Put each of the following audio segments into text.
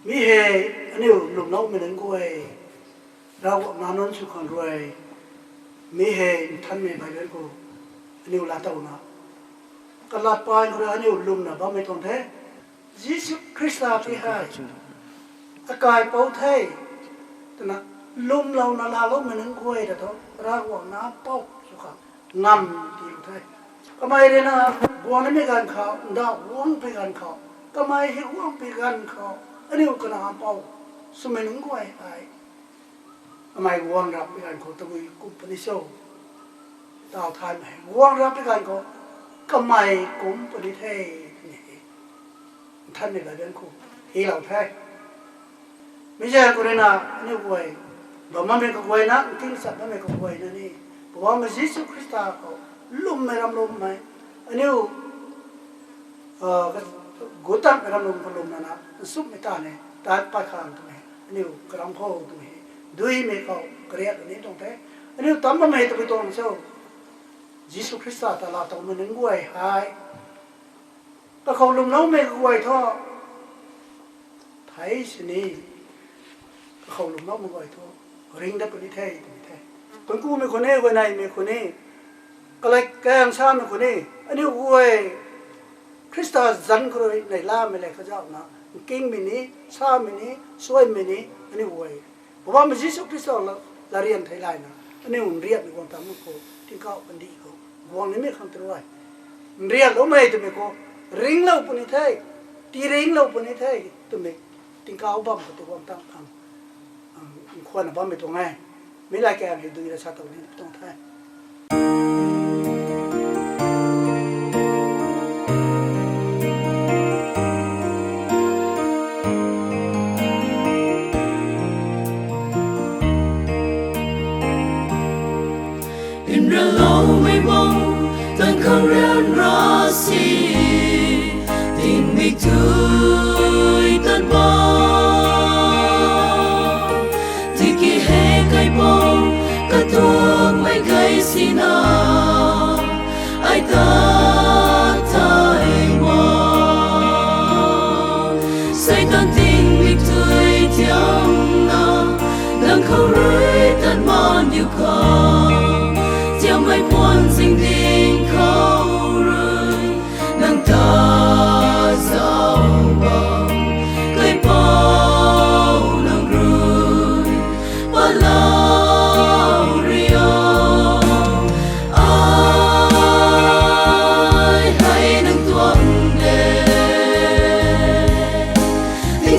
mi he aniu lum nau mi nang koi rau nanon su khon roi mi he than me bai ben ko aniu la tau na kala pai ko aniu lum na ba me ton the Jesus Christa ti hai akai pau thai tana lum lau na la lo mi nang koi da to ra wa na pau su kha ngam ti thai kamai re na buang me gan kha da wong pe gan kha kamai he wong pe gan kha aniu kana pau su me nang koi ai kamai wong rap pe gan ko tu ku pani so tao thai mai wong rap pe gan ko kamai kum pani thai thân này là đơn cụ hi lòng thay bây giờ cô đây là nếu quay và mà mình có quay nát tin sạch mà mình có quay nữa đi và mà Jesus Christa có lùm mày nếu gỗ tăng mày làm lùm là súp mày ta này ta bắt khang tụi mày nếu cái lòng khô tụi mày đuôi mày có cái này tụi trong thế nếu tắm mà mày tụi tôi làm sao Jesus Christa ta là tụi mình đứng quay hai ta không lùm nấu mày quay thôi thấy sự này không lùm nấu mày quay thôi ring đã bị thay con cu mày con này quay này mày con này cái này cái hàng sao mày con này anh yêu quay Christa dẫn rồi này la mày lại cái giáo nào kinh mình ní sao mình ní xuôi mình ní anh yêu quay bởi vì Jesus Christa là riêng thấy lại nè anh yêu riêng mình còn tắm một cô thì cao vấn đề cô buông này mày không tự rồi riêng lúc mày tụi mày cô ring lâu pun thế, ti ring lâu pun thế, tụi mình tiếng cao bấm của tụi con tăng khoan là bấm bị tụi ngay, mấy lại cái này tụi là sao tụi mình tụi thế. In ra lâu mây bông, tan không rên rõ xì. Tình mình tươi tất bao thì khi hè cây bông cả thuốc mấy cây xin ai ta thay mong say tan tình mình tươi thiêng nào đang không rơi tan mòn yêu cầu theo mấy buồn sinh tình khâu rơi nàng ta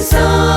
so